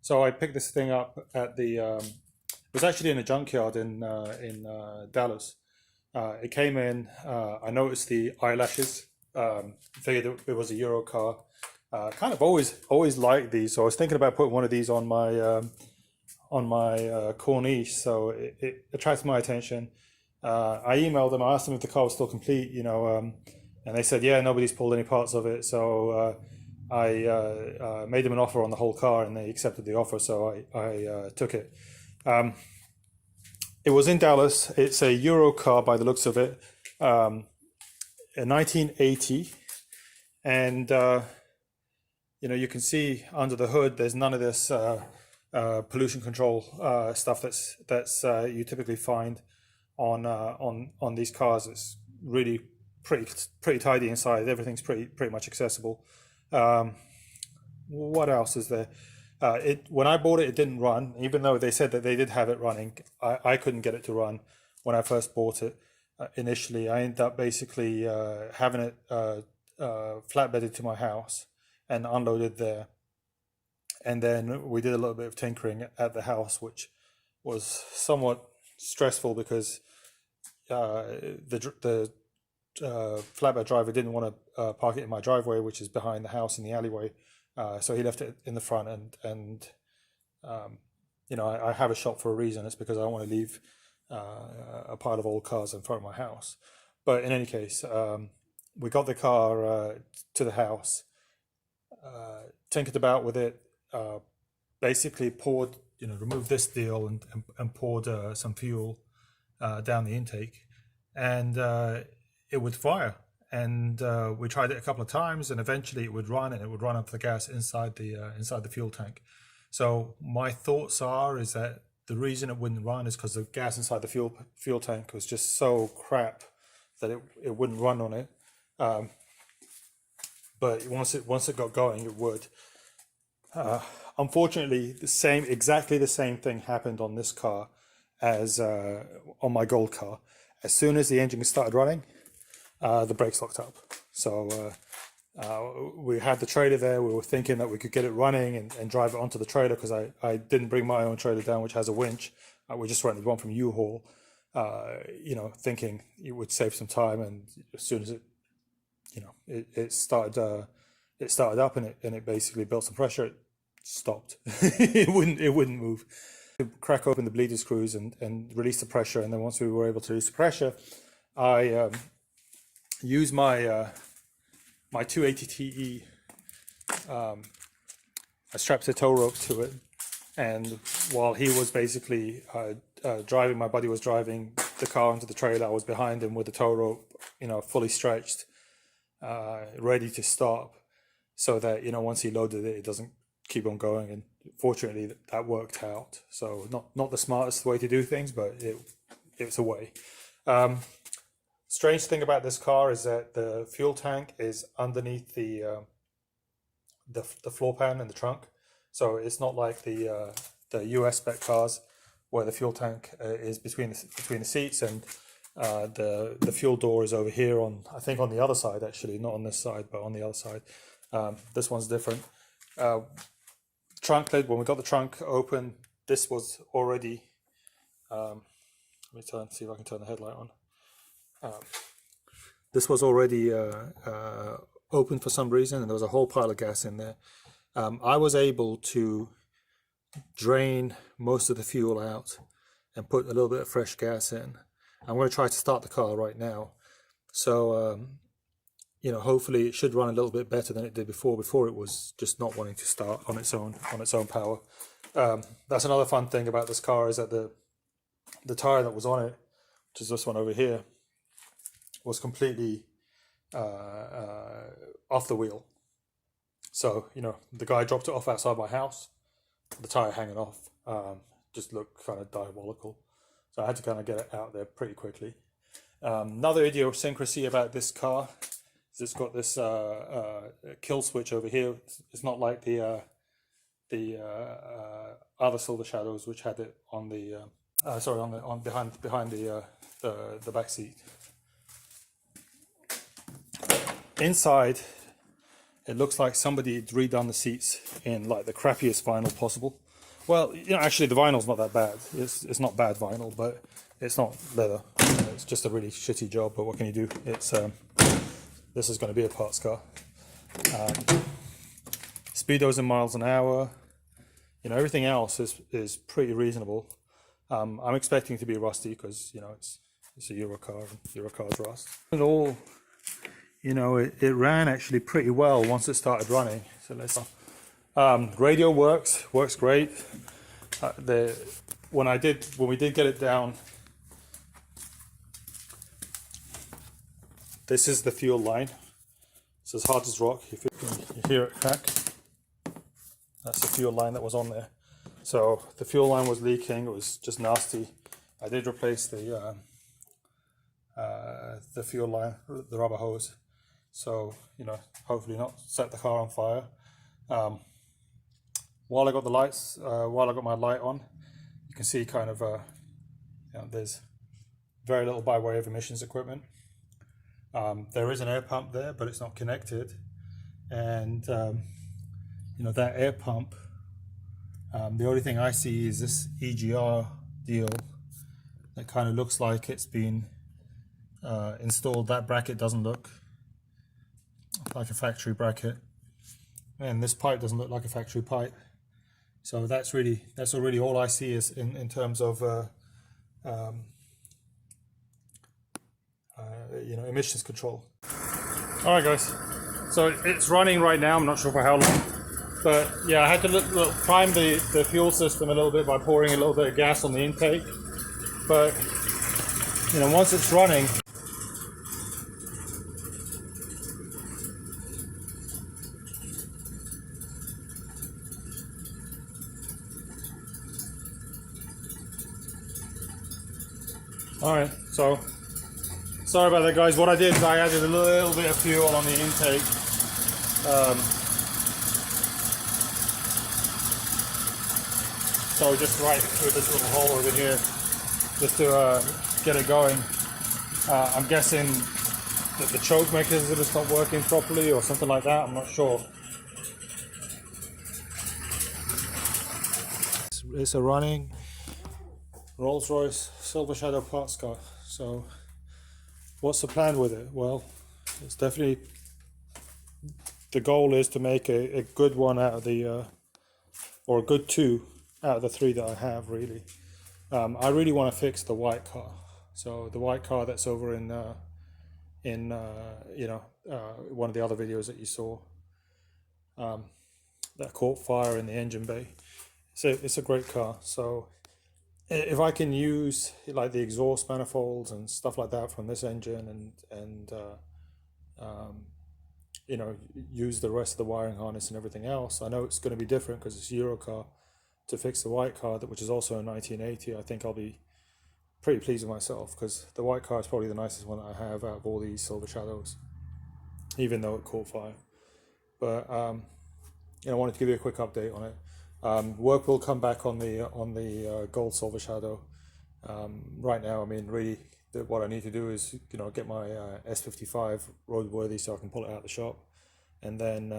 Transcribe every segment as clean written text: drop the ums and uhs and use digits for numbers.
So I picked this thing up at the. It was actually in a junkyard in Dallas. It came in. I noticed the eyelashes. Figured it was a Euro car. Kind of always liked these, so I was thinking about putting one of these on my corniche. So it attracted my attention. I emailed them. I asked them if the car was still complete. And they said, yeah, nobody's pulled any parts of it. So I made them an offer on the whole car, and they accepted the offer. So I took it. It was in Dallas. It's a Euro car by the looks of it, a 1980, and you can see under the hood there's none of this pollution control stuff that's you typically find on these cars. It's really pretty tidy inside. Everything's pretty much accessible. What else is there? When I bought it, it didn't run, even though they said that they did have it running. I couldn't get it to run when I first bought it. Initially, I ended up basically having it flatbedded to my house and unloaded there. And then we did a little bit of tinkering at the house, which was somewhat stressful because the flatbed driver didn't want to park it in my driveway, which is behind the house in the alleyway. So he left it in the front, and I have a shop for a reason. It's because I don't want to leave a pile of old cars in front of my house. But in any case, we got the car to the house, tinkered about with it, basically poured, removed this deal and poured some fuel down the intake, and it would fire. And we tried it a couple of times, and eventually it would run, and it would run up the gas inside the fuel tank. So my thoughts is that the reason it wouldn't run is because the gas inside the fuel tank was just so crap that it wouldn't run on it. But once it got going, it would. Unfortunately, exactly the same thing happened on this car as on my gold car. As soon as the engine started running, the brakes locked up. So we had the trailer there. We were thinking that we could get it running and drive it onto the trailer, because I didn't bring my own trailer down, which has a winch. We just rented one from U-Haul, thinking it would save some time. And as soon as it started up, and it basically built some pressure, it stopped. it wouldn't move. Crack open the bleeder screws and release the pressure. And then once we were able to release the pressure, I use my 280 TE. I strapped a tow rope to it, and while he was basically driving, my buddy was driving the car into the trailer. I was behind him with the tow rope, fully stretched, ready to stop, so that once he loaded it, it doesn't keep on going. And fortunately, that worked out. So not the smartest way to do things, but it's a way. Strange thing about this car is that the fuel tank is underneath the floor pan in the trunk. So it's not like the US spec cars where the fuel tank is between the seats, and the fuel door is over here I think on the other side, actually, not on this side, but on the other side. This one's different. Trunk lid, when we got the trunk open, this was already, let me see if I can turn the headlight on. This was already open for some reason, and there was a whole pile of gas in there. I was able to drain most of the fuel out and put a little bit of fresh gas in. I'm going to try to start the car right now. So, hopefully it should run a little bit better than it did before. Before it was just not wanting to start on its own power. That's another fun thing about this car, is that the tire that was on it, which is this one over here, was completely off the wheel. So, the guy dropped it off outside my house, the tire hanging off, just looked kind of diabolical. So I had to kind of get it out there pretty quickly. Another idiosyncrasy about this car is it's got this kill switch over here. It's not like the other Silver Shadows, which had it on the behind the back seat. Inside, it looks like somebody had redone the seats in like the crappiest vinyl possible. Well, actually, the vinyl's not that bad. It's not bad vinyl, but it's not leather. It's just a really shitty job. But what can you do? It's this is going to be a parts car. Speedos in miles an hour. Everything else is pretty reasonable. I'm expecting it to be rusty because it's a Euro car and Euro cars rust. And all, it ran actually pretty well once it started running. So let's. Radio works great. When we did get it down, this is the fuel line. It's as hard as rock. If you can hear it crack, that's the fuel line that was on there. So the fuel line was leaking. It was just nasty. I did replace the fuel line, the rubber hose. So hopefully not set the car on fire. While I got my light on, you can see kind of there's very little by way of emissions equipment. There is an air pump there, but it's not connected, and that air pump. The only thing I see is this EGR deal that kind of looks like it's been installed. That bracket doesn't look like a factory bracket, and this pipe doesn't look like a factory pipe. So that's really all I see is in terms of emissions control. All right, guys. So it's running right now. I'm not sure for how long, but yeah, I had to prime the fuel system a little bit by pouring a little bit of gas on the intake. But once it's running. Alright, so sorry about that, guys. What I did is I added a little bit of fuel on the intake. So just right through this little hole over here, just to get it going. I'm guessing that the choke mechanism is not working properly or something like that. I'm not sure. It's a running Rolls Royce Silver Shadow parts car. So what's the plan with it? Well, it's definitely, the goal is to make a good one out of the or a good two out of the three that I have, really. I really want to fix the white car. So the white car that's over in one of the other videos that you saw, that caught fire in the engine bay. So it's a great car. So if I can use like the exhaust manifolds and stuff like that from this engine and use the rest of the wiring harness and everything else, I know it's going to be different because it's a Euro car. To fix the white car, which is also a 1980, I think I'll be pretty pleased with myself because the white car is probably the nicest one that I have out of all these Silver Shadows, even though it caught fire. But I wanted to give you a quick update on it. Work will come back on the gold Silver Shadow. Right now, I mean, really, what I need to do is get my S55 roadworthy so I can pull it out of the shop, and then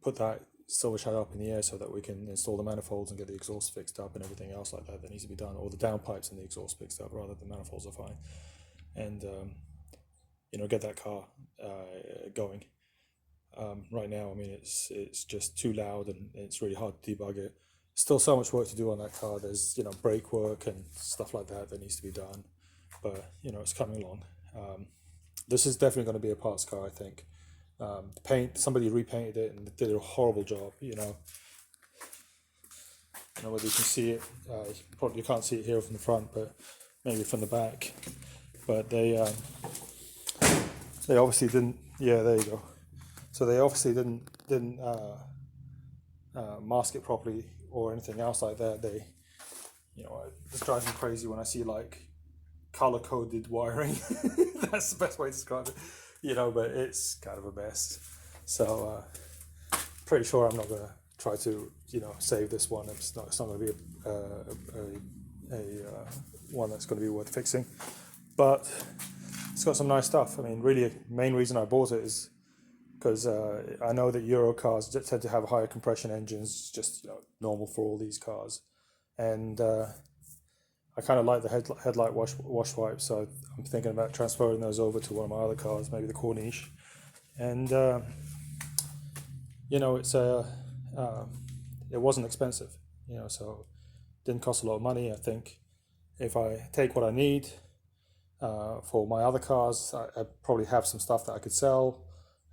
put that Silver Shadow up in the air so that we can install the manifolds and get the exhaust fixed up and everything else like that needs to be done, or the downpipes and the exhaust fixed up rather than the manifolds are fine, and get that car going. Right now, I mean, it's just too loud and it's really hard to debug it. Still so much work to do on that car. There's brake work and stuff like that needs to be done, but it's coming along. This is definitely going to be a parts car, I think. The paint, somebody repainted it and did a horrible job. Whether you can see it, you can't see it here from the front, but maybe from the back. But they obviously didn't. Yeah, there you go. So they obviously didn't mask it properly or anything else like that. They, this drives me crazy when I see like color coded wiring. That's the best way to describe it. But it's kind of a mess. So pretty sure I'm not going to try to, save this one. It's not going to be a one that's going to be worth fixing. But it's got some nice stuff. I mean, really, main reason I bought it is because I know that Euro cars tend to have higher compression engines, just normal for all these cars, and I kind of like the headlight wash wipes, so I'm thinking about transferring those over to one of my other cars, maybe the Corniche, and it's it wasn't expensive, so it didn't cost a lot of money. I think if I take what I need for my other cars, I probably have some stuff that I could sell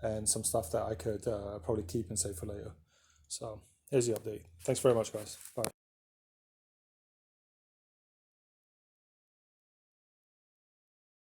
and some stuff that I could probably keep and save for later. So here's the update. Thanks very much, guys. Bye.